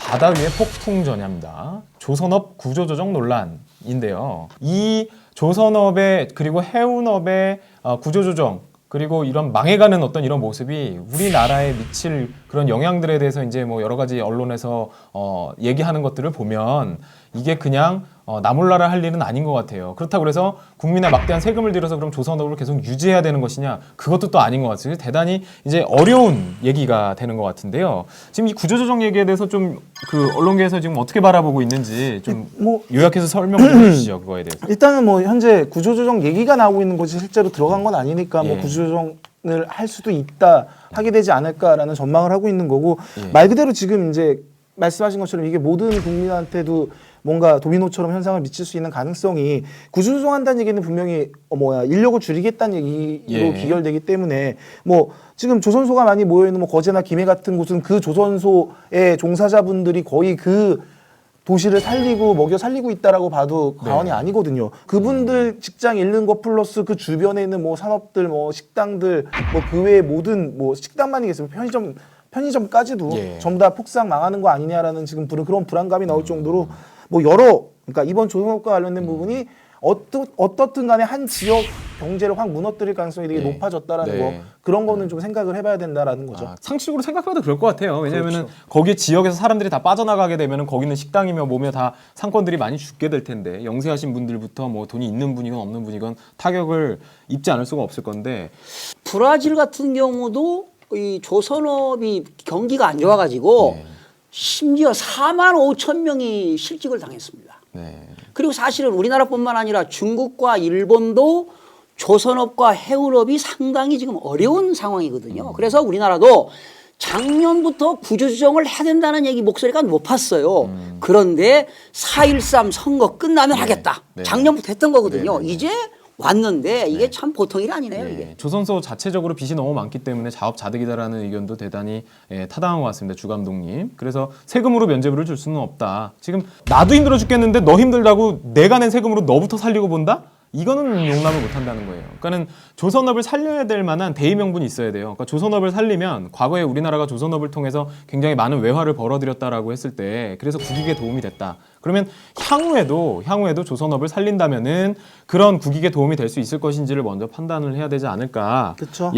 바다 위의 폭풍 전야입니다. 조선업 구조조정 논란인데요. 이 조선업의 그리고 해운업의 구조조정 그리고 이런 망해가는 어떤 이런 모습이 우리나라에 미칠 그런 영향들에 대해서 이제 뭐 여러 가지 언론에서 얘기하는 것들을 보면 이게 그냥 나몰라라 할 일은 아닌 것 같아요. 그렇다고 그래서 국민의 막대한 세금을 들여서 그럼 조선업을 계속 유지해야 되는 것이냐? 그것도 또 아닌 것 같아요. 대단히 이제 어려운 얘기가 되는 것 같은데요. 지금 이 구조조정 얘기에 대해서 좀 그 언론계에서 지금 어떻게 바라보고 있는지 좀 요약해서 설명 좀 해주시죠. 그거에 대해서. 일단은 뭐 현재 구조조정 얘기가 나오고 있는 것이 실제로 들어간 건 아니니까 뭐 구조조정을 할 수도 있다, 하게 되지 않을까라는 전망을 하고 있는 거고 말 그대로 지금 이제 말씀하신 것처럼 이게 모든 국민한테도 뭔가 도미노처럼 현상을 미칠 수 있는 가능성이 구조조정한다는 얘기는 분명히 인력을 줄이겠다는 얘기로 귀결되기 때문에 뭐 지금 조선소가 많이 모여있는 뭐 거제나 김해 같은 곳은 그 조선소의 종사자분들이 거의 그 도시를 살리고 먹여 살리고 있다라고 봐도 과언이 아니거든요. 그분들 직장 잃는 것 플러스 그 주변에 있는 뭐 산업들, 뭐 식당들, 뭐 그 외의 모든 뭐 식당만이겠어요. 편의점까지도 전부 다 폭삭 망하는 거 아니냐라는 지금 그런 불안감이 나올 정도로 뭐 그러니까 이번 조선업과 관련된 부분이 어떻든 간에 한 지역 경제를 확 무너뜨릴 가능성이 되게 높아졌다라는 거, 그런 거는 좀 생각을 해봐야 된다라는 거죠. 상식적으로 생각해봐도 그럴 것 같아요. 왜냐면은 거기 지역에서 사람들이 다 빠져나가게 되면은 거기는 식당이며 뭐며 다 상권들이 많이 죽게 될 텐데 영세하신 분들부터 뭐 돈이 있는 분이건 없는 분이건 타격을 입지 않을 수가 없을 건데 브라질 같은 경우도 이 조선업이 경기가 안 좋아가지고 심지어 4만 5천 명이 실직을 당했습니다. 그리고 사실은 우리나라뿐만 아니라 중국과 일본도 조선업과 해운업이 상당히 지금 어려운 상황이거든요. 그래서 우리나라도 작년부터 구조조정을 해야 된다는 얘기 목소리가 높았어요. 그런데 4.13 선거 끝나면 하겠다. 작년부터 했던 거거든요. 이제 왔는데 이게 참 보통 일이 아니네요. 이게. 조선소 자체적으로 빚이 너무 많기 때문에 자업자득이다라는 의견도 대단히 타당한 것 같습니다. 주 감독님. 그래서 세금으로 면죄부를 줄 수는 없다. 지금 나도 힘들어 죽겠는데 너 힘들다고 내가 낸 세금으로 너부터 살리고 본다? 이거는 용납을 못한다는 거예요. 그러니까는 조선업을 살려야 될 만한 대의 명분이 있어야 돼요. 그러니까 조선업을 살리면 과거에 우리나라가 조선업을 통해서 굉장히 많은 외화를 벌어들였다라고 했을 때 그래서 국익에 도움이 됐다. 그러면 향후에도 조선업을 살린다면은 그런 국익에 도움이 될 수 있을 것인지를 먼저 판단을 해야 되지 않을까. 그렇죠.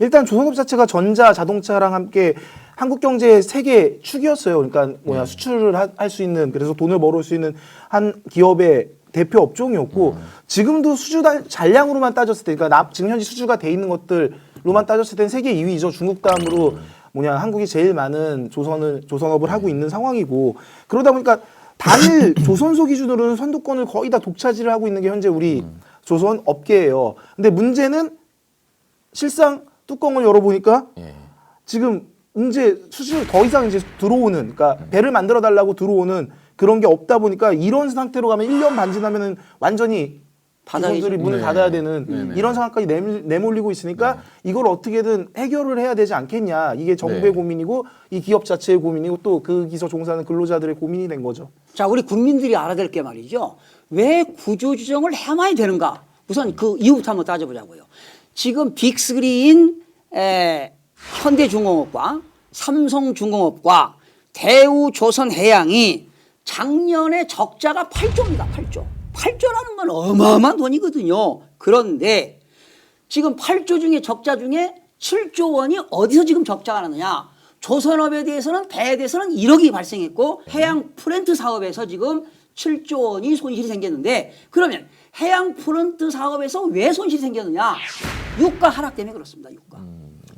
일단 조선업 자체가 전자, 자동차랑 함께 한국 경제의 세계 축이었어요. 그러니까 수출을 할 수 있는, 그래서 돈을 벌을 수 있는 한 기업의 대표 업종이었고 지금도 수주 잔량으로만 따졌을 때, 그러니까 지금 현재 수주가 돼 있는 것들로만 따졌을 때는 세계 2위죠. 중국 다음으로 한국이 제일 많은 조선업을 하고 있는 상황이고, 그러다 보니까 단일 조선소 기준으로는 선두권을 거의 다 독차지를 하고 있는 게 현재 우리 조선 업계예요. 근데 문제는 실상 뚜껑을 열어보니까 지금 이제 수출 더 이상 이제 들어오는, 그러니까 배를 만들어 달라고 들어오는 그런 게 없다 보니까 이런 상태로 가면 1년 반 지나면은 완전히 조선들이 문을 닫아야 되는 이런 상황까지 내몰리고 있으니까 이걸 어떻게든 해결을 해야 되지 않겠냐. 이게 정부의 고민이고 이 기업 자체의 고민이고 또 그 기서 종사하는 근로자들의 고민이 된 거죠. 자, 우리 국민들이 알아야 될 게 말이죠. 왜 구조조정을 해야만 되는가? 우선 그 이유부터 한번 따져보자고요. 지금 빅스그린 현대중공업과 삼성중공업과 대우조선해양이 작년에 적자가 8조입니다. 8조. 8조라는 건 어마어마한 돈이거든요. 그런데 지금 8조 중에 적자 중에 7조 원이 어디서 지금 적자가 나느냐. 조선업에 대해서는, 배에 대해서는 1억이 발생했고 해양 프렌트 사업에서 지금 7조 원이 손실이 생겼는데, 그러면 해양 프렌트 사업에서 왜 손실이 생겼느냐. 유가 하락 때문에 그렇습니다.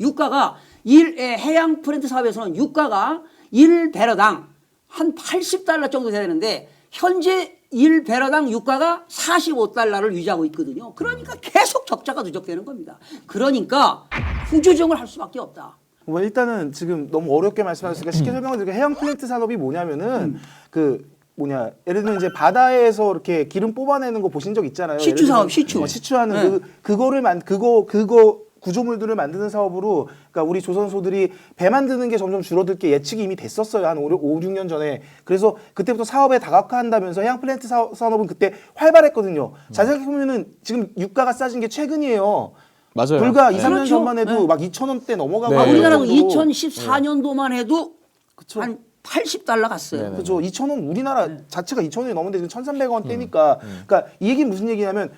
유가가 해양 프렌트 사업에서는 유가가 1배러당 한 80달러 정도 돼야 되는데 현재 1배러당 유가가 45달러를 유지하고 있거든요. 그러니까 계속 적자가 누적되는 겁니다. 그러니까 구조조정을 할 수밖에 없다. 일단은 지금 너무 어렵게 말씀하셨으니까 쉽게 설명을 드릴게요. 해양 플랜트 산업이 뭐냐면은 예를 들면 이제 바다에서 이렇게 기름 뽑아내는 거 보신 적 있잖아요. 시추 사업, 시추. 시추하는 그거를 구조물들을 만드는 사업으로, 그러니까 우리 조선소들이 배 만드는 게 점점 줄어들 게 예측이 이미 됐었어요. 한 5, 6년 전에. 그래서 그때부터 사업에 다각화한다면서 해양 플랜트 산업은 그때 활발했거든요. 자세히 보면은 지금 유가가 싸진 게 최근이에요. 맞아요. 불과 2, 3년 전만 해도 막 2,000원대 넘어가고. 우리나라도 2014년도만 해도 한 $80 갔어요. 네네. 그죠. 2,000원 우리나라 자체가 2,000원이 넘는데 지금 1,300원대니까 그러니까 이 얘기 무슨 얘기냐면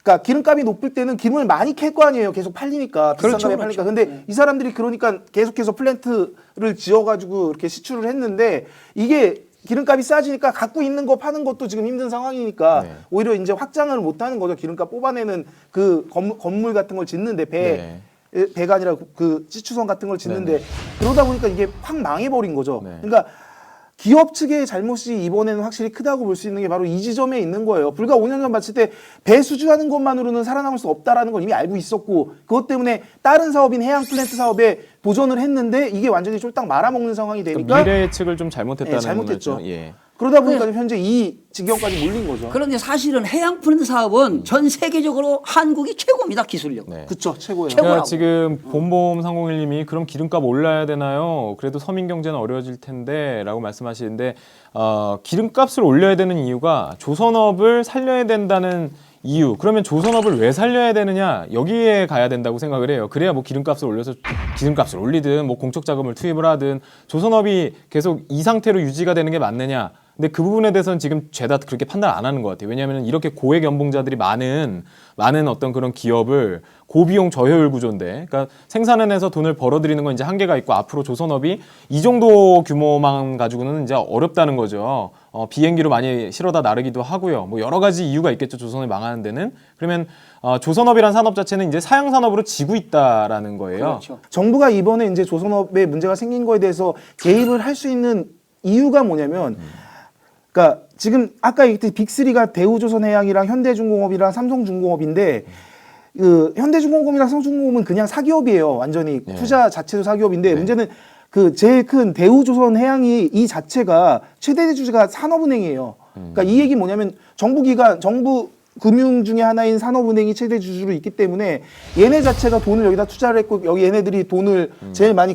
그러니까 기름값이 높을 때는 기름을 많이 캘 거 아니에요. 계속 팔리니까 비싼 그렇죠, 값에 그렇죠. 팔리니까. 근데 이 사람들이 그러니까 계속해서 플랜트를 지어가지고 이렇게 시출을 했는데 이게 기름값이 싸지니까 갖고 있는 거 파는 것도 지금 힘든 상황이니까 네. 오히려 이제 확장을 못 하는 거죠. 기름값 뽑아내는 그 건물 같은 걸 짓는데 배가 아니라 그 지추선 같은 걸 짓는데 네네. 그러다 보니까 이게 확 망해버린 거죠. 네. 그러니까 기업 측의 잘못이 이번에는 확실히 크다고 볼 수 있는 게 바로 이 지점에 있는 거예요. 불과 5년 전 봤을 때 배 수주하는 것만으로는 살아남을 수 없다라는 걸 이미 알고 있었고 그것 때문에 다른 사업인 해양 플랜트 사업에 도전을 했는데 이게 완전히 쫄딱 말아먹는 상황이 되니까 그러니까 미래 예측을 좀 잘못했다는 잘못했죠. 거죠. 예. 그러다 보니까 현재 이 지경까지 몰린 거죠. 그런데 사실은 해양 플랜트 사업은 전 세계적으로 한국이 최고입니다. 기술력. 네. 그쵸, 최고예요. 최고. 그러니까 최고라고. 지금 봄봄 301님이 그럼 기름값 올라야 되나요? 그래도 서민 경제는 어려워질 텐데라고 말씀하시는데 기름값을 올려야 되는 이유가 조선업을 살려야 된다는 이유. 그러면 조선업을 왜 살려야 되느냐? 여기에 가야 된다고 생각을 해요. 그래야 뭐 기름값을 올려서 기름값을 올리든 뭐 공적 자금을 투입을 하든 조선업이 계속 이 상태로 유지가 되는 게 맞느냐? 근데 그 부분에 대해서는 지금 죄다 그렇게 판단 안 하는 것 같아요. 왜냐하면 이렇게 고액 연봉자들이 많은 어떤 그런 기업을 고비용 저효율 구조인데, 그러니까 생산해내서 돈을 벌어들이는 건 이제 한계가 있고 앞으로 조선업이 이 정도 규모만 가지고는 이제 어렵다는 거죠. 비행기로 많이 실어다 나르기도 하고요. 뭐 여러 가지 이유가 있겠죠. 조선업이 망하는 데는. 그러면 조선업이란 산업 자체는 이제 사양 산업으로 지고 있다라는 거예요. 그렇죠. 정부가 이번에 이제 조선업에 문제가 생긴 거에 대해서 개입을 할 수 있는 이유가 뭐냐면 그러니까 지금 아까 얘기했듯이 빅3가 대우조선해양이랑 현대중공업이랑 삼성중공업인데 그 현대중공업이랑 삼성중공업은 그냥 사기업이에요. 완전히 네. 투자 자체도 사기업인데 네. 문제는 그 제일 큰 대우조선해양이 이 자체가 최대 주주가 산업은행이에요. 그러니까 이 얘기 뭐냐면 정부 금융 중에 하나인 산업은행이 최대 주주로 있기 때문에 얘네 자체가 돈을 여기다 투자를 했고 여기 얘네들이 돈을 제일 많이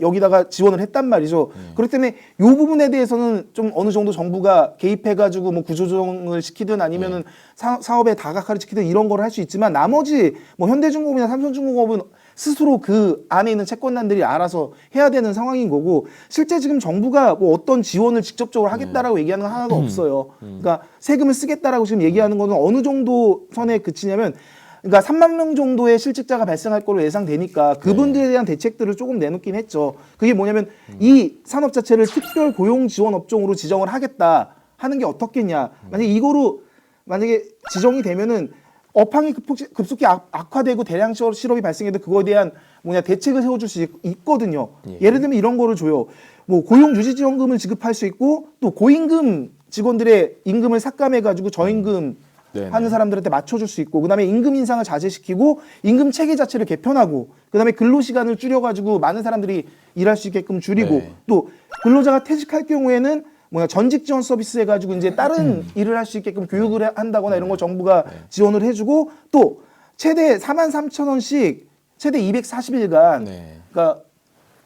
여기다가 지원을 했단 말이죠. 그렇기 때문에 이 부분에 대해서는 좀 어느 정도 정부가 개입해가지고 뭐 구조조정을 시키든 아니면은 사업에 다각화를 시키든 이런 걸 할 수 있지만 나머지 뭐 현대중공업이나 삼성중공업은 스스로 그 안에 있는 채권단들이 알아서 해야 되는 상황인 거고 실제 지금 정부가 뭐 어떤 지원을 직접적으로 하겠다라고 얘기하는 건 하나도 없어요. 그러니까 세금을 쓰겠다라고 지금 얘기하는 거는 어느 정도 선에 그치냐면 그러니까 3만 명 정도의 실직자가 발생할 거로 예상되니까 그분들에 대한 대책들을 조금 내놓긴 했죠. 그게 뭐냐면 이 산업 자체를 특별 고용 지원 업종으로 지정을 하겠다 하는 게 어떻겠냐. 만약에 지정이 되면은 업황이 급속히 악화되고 대량 실업이 발생해도 그거에 대한 대책을 세워줄 수 있거든요. 예를 들면 이런 거를 줘요. 뭐 고용유지지원금을 지급할 수 있고 또 고임금 직원들의 임금을 삭감해가지고 저임금 네네. 하는 사람들한테 맞춰줄 수 있고 그다음에 임금 인상을 자제시키고 임금 체계 자체를 개편하고 그다음에 근로시간을 줄여가지고 많은 사람들이 일할 수 있게끔 줄이고 네. 또 근로자가 퇴직할 경우에는 전직 지원 서비스 해가지고 이제 다른 일을 할 수 있게끔 교육을 한다거나 이런 걸 정부가 지원을 해주고 또 최대 43,000원씩 최대 240일간 네. 그러니까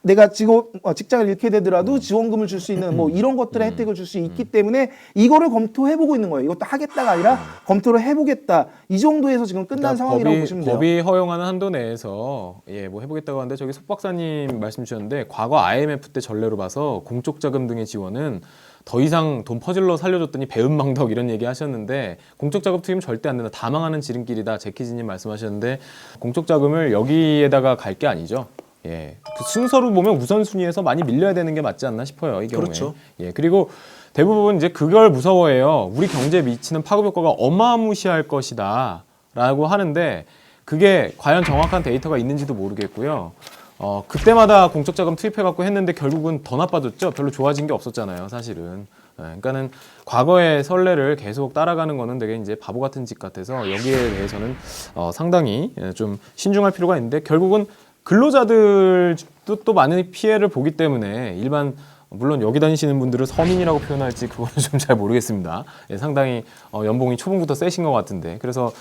내가 직장을 잃게 되더라도 지원금을 줄 수 있는 뭐 이런 것들의 혜택을 줄 수 있기 때문에 이거를 검토해보고 있는 거예요. 이것도 하겠다가 아니라 검토를 해보겠다. 이 정도에서 지금 끝난 상황이라고 보시면 돼요. 법이 허용하는 한도 내에서 뭐 해보겠다고 하는데 저기 속 박사님 말씀 주셨는데 과거 IMF 때 전례로 봐서 공적 자금 등의 지원은 더 이상 돈 퍼질러 살려줬더니 배은망덕 이런 얘기 하셨는데 공적 자금 투입 절대 안 된다. 다 망하는 지름길이다. 제키지님 말씀하셨는데 공적 자금을 여기에다가 갈 게 아니죠. 예, 그 순서로 보면 우선순위에서 많이 밀려야 되는 게 맞지 않나 싶어요. 이 경우에. 그렇죠. 예, 그리고 대부분 이제 그걸 무서워해요. 우리 경제에 미치는 파급 효과가 어마무시할 것이다라고 하는데 그게 과연 정확한 데이터가 있는지도 모르겠고요. 그때마다 공적 자금 투입해갖고 했는데 결국은 더 나빠졌죠. 별로 좋아진 게 없었잖아요, 사실은. 그러니까는 과거의 선례를 계속 따라가는 거는 되게 이제 바보 같은 짓 같아서 여기에 대해서는 상당히 좀 신중할 필요가 있는데 결국은 근로자들도 또 많은 피해를 보기 때문에 일반 물론 여기 다니시는 분들은 서민이라고 표현할지 그거는 좀 잘 모르겠습니다. 예, 상당히 연봉이 초봉부터 세신 것 같은데 그래서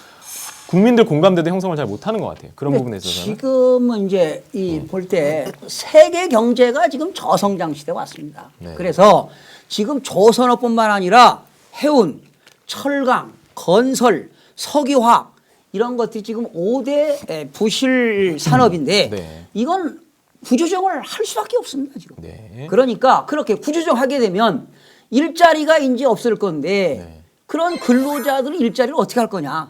국민들 공감대도 형성을 잘 못하는 것 같아요. 그런 부분에 있어서는. 지금은 이제 볼 때 세계 경제가 지금 저성장 시대에 왔습니다. 네. 그래서 지금 조선업뿐만 아니라 해운, 철강, 건설, 석유화학 이런 것들이 지금 5대 부실 산업인데 네. 이건 구조조정을 할 수밖에 없습니다 지금. 네. 그러니까 그렇게 구조조정하게 되면 일자리가 이제 없을 건데 네. 그런 근로자들은 일자리를 어떻게 할 거냐.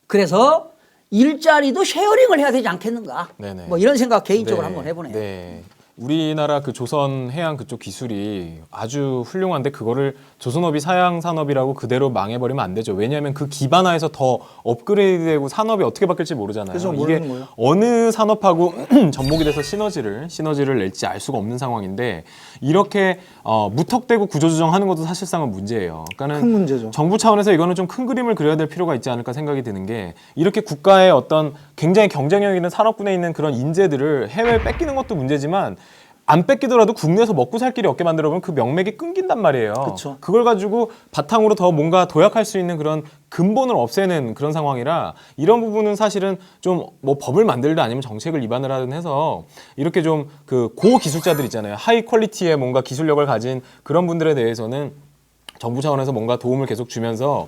그래서 일자리도 쉐어링을 해야 되지 않겠는가. 네네. 뭐 이런 생각 개인적으로 네. 한번 해보네요. 네. 우리나라 그 조선 해양 그쪽 기술이 아주 훌륭한데 그거를 조선업이 사양 산업이라고 그대로 망해버리면 안 되죠. 왜냐하면 그 기반화에서 더 업그레이드되고 산업이 어떻게 바뀔지 모르잖아요. 그래서 이게 모르는 거예요. 어느 산업하고 접목이 돼서 시너지를 낼지 알 수가 없는 상황인데 이렇게 무턱대고 구조조정하는 것도 사실상은 문제예요. 그러니까는 큰 문제죠. 정부 차원에서 이거는 좀 큰 그림을 그려야 될 필요가 있지 않을까 생각이 드는 게 이렇게 국가의 어떤 굉장히 경쟁력 있는 산업군에 있는 그런 인재들을 해외에 뺏기는 것도 문제지만 안 뺏기더라도 국내에서 먹고 살 길이 없게 만들어보면 그 명맥이 끊긴단 말이에요. 그쵸. 그걸 가지고 바탕으로 더 뭔가 도약할 수 있는 그런 근본을 없애는 그런 상황이라 이런 부분은 사실은 좀 뭐 법을 만들든 아니면 정책을 입안을 하든 해서 이렇게 좀 그 고기술자들 있잖아요. 하이 퀄리티의 뭔가 기술력을 가진 그런 분들에 대해서는 정부 차원에서 뭔가 도움을 계속 주면서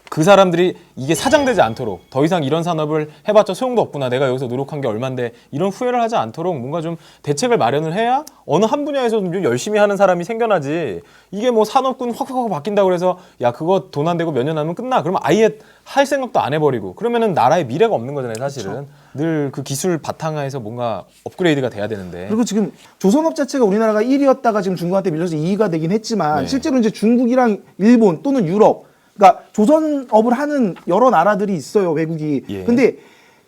그 사람들이 이게 사장되지 않도록 더 이상 이런 산업을 해봤자 소용도 없구나 내가 여기서 노력한 게 얼만데 이런 후회를 하지 않도록 뭔가 좀 대책을 마련을 해야 어느 한 분야에서 좀 열심히 하는 사람이 생겨나지 이게 뭐 산업군 확 바뀐다고 그래서 야 그거 돈 안 되고 몇 년 하면 끝나 그러면 아예 할 생각도 안 해버리고 그러면은 나라의 미래가 없는 거잖아요 사실은 늘 그 기술 바탕화에서 뭔가 업그레이드가 돼야 되는데 그리고 지금 조선업 자체가 우리나라가 1위였다가 지금 중국한테 밀려서 2위가 되긴 했지만 네. 실제로 이제 중국이랑 일본 또는 유럽 그러니까 조선업을 하는 여러 나라들이 있어요 외국이. 예. 근데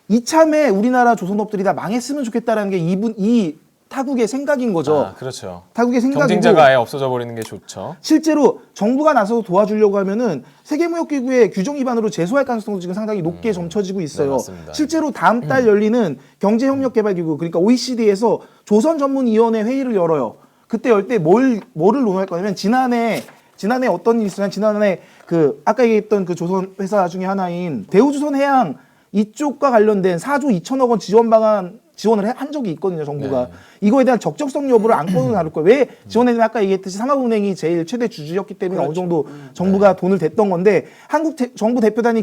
이참에 우리나라 조선업들이 다 망했으면 좋겠다라는 게 이 타국의 생각인 거죠. 아, 그렇죠. 타국의 생각이고 경쟁자가 아예 없어져 버리는 게 좋죠. 실제로 정부가 나서서 도와주려고 하면은 세계무역기구의 규정 위반으로 제소할 가능성도 지금 상당히 높게 점쳐지고 있어요. 네, 맞습니다. 실제로 다음 달 열리는 경제협력개발기구 그러니까 OECD에서 조선전문위원회 회의를 열어요. 그때 열 때 뭐를 논의할 거냐면 지난해 어떤 일이 있었냐면 지난해 그 아까 얘기했던 그 조선 회사 중에 하나인 대우조선해양 이쪽과 관련된 4조 2천억 원 지원 방안 지원을 한 적이 있거든요, 정부가. 네. 이거에 대한 적정성 여부를 안건으로 다룰 거예요. 왜 지원했냐면 아까 얘기했듯이 삼합은행이 제일 최대 주주였기 때문에 어느 정도 정부가 돈을 댔던 건데 정부 대표단이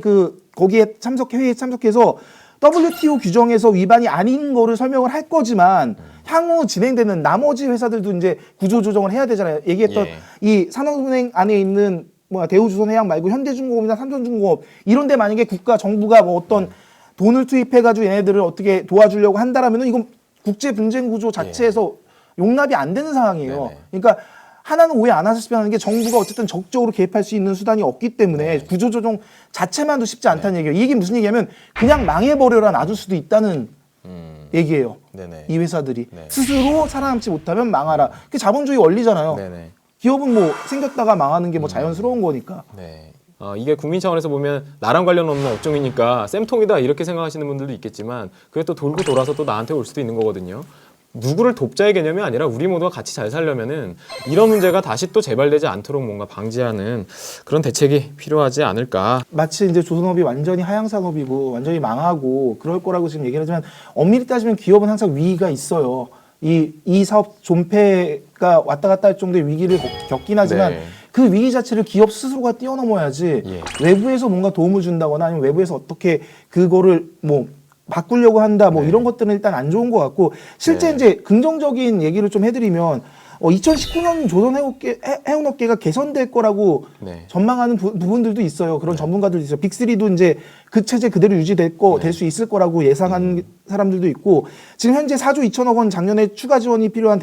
거기에 회의에 참석해서 WTO 규정에서 위반이 아닌 거를 설명을 할 거지만 향후 진행되는 나머지 회사들도 이제 구조 조정을 해야 되잖아요. 얘기했던 이 산업은행 안에 있는 대우조선해양 말고 현대중공업이나 삼성중공업 이런 데 만약에 정부가 뭐 어떤 돈을 투입해가지고 얘네들을 어떻게 도와주려고 한다라면은 이건 국제 분쟁 구조 자체에서 용납이 안 되는 상황이에요. 네네. 그러니까 하나는 오해 안 하셨으면 하는 게 정부가 어쨌든 적극적으로 개입할 수 있는 수단이 없기 때문에 구조조정 자체만도 쉽지 않다는 얘기예요. 이게 무슨 얘기냐면 그냥 망해버려라 놔둘 수도 있다는 얘기예요. 네네. 이 회사들이 네. 스스로 살아남지 못하면 망하라. 그게 자본주의 원리잖아요. 네네. 기업은 뭐 생겼다가 망하는 게 뭐 자연스러운 거니까. 네. 이게 국민 차원에서 보면 나랑 관련 없는 업종이니까 쌤통이다 이렇게 생각하시는 분들도 있겠지만 그게 또 돌고 돌아서 또 나한테 올 수도 있는 거거든요. 누구를 돕자의 개념이 아니라 우리 모두가 같이 잘 살려면은 이런 문제가 다시 또 재발되지 않도록 뭔가 방지하는 그런 대책이 필요하지 않을까. 마치 이제 조선업이 완전히 하향 산업이고 완전히 망하고 그럴 거라고 지금 얘기를 하지만 엄밀히 따지면 기업은 항상 위기가 있어요. 이 사업 존폐가 왔다 갔다 할 정도의 위기를 겪긴 하지만 네. 그 위기 자체를 기업 스스로가 뛰어넘어야지 예. 외부에서 뭔가 도움을 준다거나 아니면 외부에서 어떻게 그거를 뭐 바꾸려고 한다 뭐 이런 것들은 일단 안 좋은 것 같고 실제 네. 이제 긍정적인 얘기를 좀 해드리면 2019년 조선 해운업계가 개선될 거라고 네. 전망하는 부분들도 있어요. 그런 전문가들도 있어요. 빅3도 이제 그 체제 그대로 유지될 될 수 있을 거라고 예상하는 사람들도 있고 지금 현재 4조 2천억 원 작년에 추가 지원이 필요한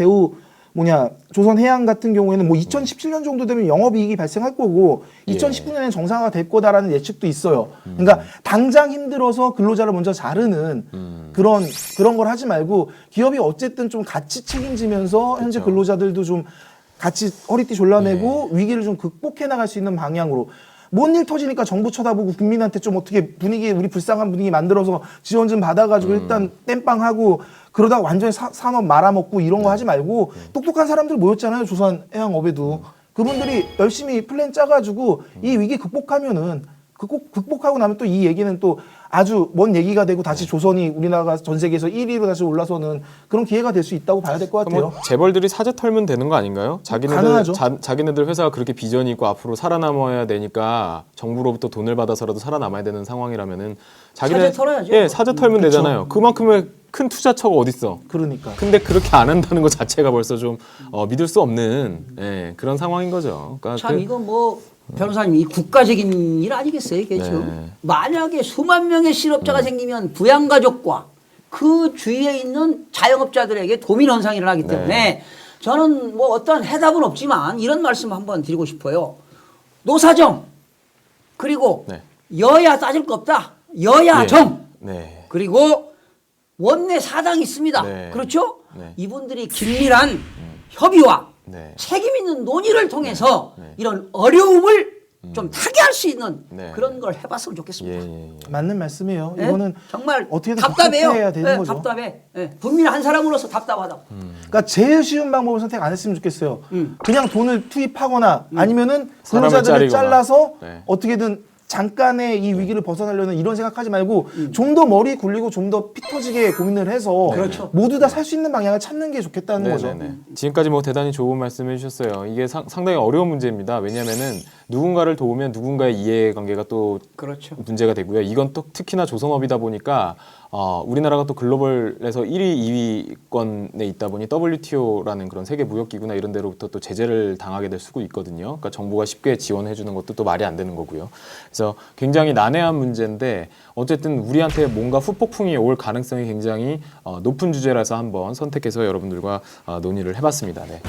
조선해양 같은 경우에는 뭐 2017년 정도 되면 영업이익이 발생할 거고 2019년에는 정상화가 될 거다라는 예측도 있어요. 그러니까 당장 힘들어서 근로자를 먼저 자르는 그런 걸 하지 말고 기업이 어쨌든 좀 같이 책임지면서 현재 그쵸. 근로자들도 좀 같이 허리띠 졸라매고 위기를 좀 극복해 나갈 수 있는 방향으로 뭔 일 터지니까 정부 쳐다보고 국민한테 좀 어떻게 우리 불쌍한 분위기 만들어서 지원 좀 받아가지고 일단 땜빵하고 그러다가 완전히 산업 말아먹고 이런 거 하지 말고 똑똑한 사람들 모였잖아요. 조선해양업에도. 그분들이 열심히 플랜 짜가지고 이 위기 극복하면은 극복하고 나면 또 이 얘기는 또 아주 먼 얘기가 되고 다시 조선이 우리나라가 전 세계에서 1위로 다시 올라서는 그런 기회가 될 수 있다고 봐야 될 것 같아요. 뭐 재벌들이 사재 털면 되는 거 아닌가요? 가능하죠. 자기네들 회사가 그렇게 비전이 있고 앞으로 살아남아야 되니까 정부로부터 돈을 받아서라도 살아남아야 되는 상황이라면은 사재 털어야죠. 예, 사재 털면 되잖아요. 그만큼의 큰 투자처가 어딨어? 그러니까. 근데 그렇게 안 한다는 것 자체가 벌써 좀 믿을 수 없는 예, 그런 상황인 거죠. 그러니까 참 이거 뭐 변호사님 이 국가적인 일 아니겠어요 이게 네. 지금 만약에 수만 명의 실업자가 생기면 부양가족과 그 주위에 있는 자영업자들에게 도민 현상을 하기 때문에 저는 뭐 어떠한 해답은 없지만 이런 말씀 한번 드리고 싶어요. 노사정 그리고 네. 여야 따질 거 없다. 여야정 네. 그리고 원내 사당이 있습니다. 네. 그렇죠? 네. 이분들이 긴밀한 협의와 네. 책임 있는 논의를 통해서 네. 이런 어려움을 좀 타개할 수 있는 네. 그런 걸 해봤으면 좋겠습니다. 예. 맞는 말씀이에요. 예? 이거는 정말 어떻게든 답답해요. 해야 되는 예, 거죠. 답답해. 예, 국민 한 사람으로서 답답하다. 그러니까 제일 쉬운 방법을 선택 안 했으면 좋겠어요. 그냥 돈을 투입하거나 아니면은 사람을 근로자들을 자르거나. 잘라서 네. 어떻게든 잠깐의 이 위기를 벗어나려는 이런 생각하지 말고 좀 더 머리 굴리고 좀 더 피 터지게 고민을 해서 그렇죠. 모두 다 살 수 있는 방향을 찾는 게 좋겠다는 거죠. 네네네. 지금까지 뭐 대단히 좋은 말씀해 주셨어요. 이게 상당히 어려운 문제입니다. 왜냐하면은 누군가를 도우면 누군가의 이해관계가 또 그렇죠. 문제가 되고요. 이건 또 특히나 조선업이다 보니까 우리나라가 또 글로벌에서 1위, 2위권에 있다 보니 WTO라는 그런 세계 무역기구나 이런 데로부터 또 제재를 당하게 될 수도 있거든요. 그러니까 정부가 쉽게 지원해 주는 것도 또 말이 안 되는 거고요. 그래서 굉장히 난해한 문제인데 어쨌든 우리한테 뭔가 후폭풍이 올 가능성이 굉장히 높은 주제라서 한번 선택해서 여러분들과 논의를 해봤습니다. 네.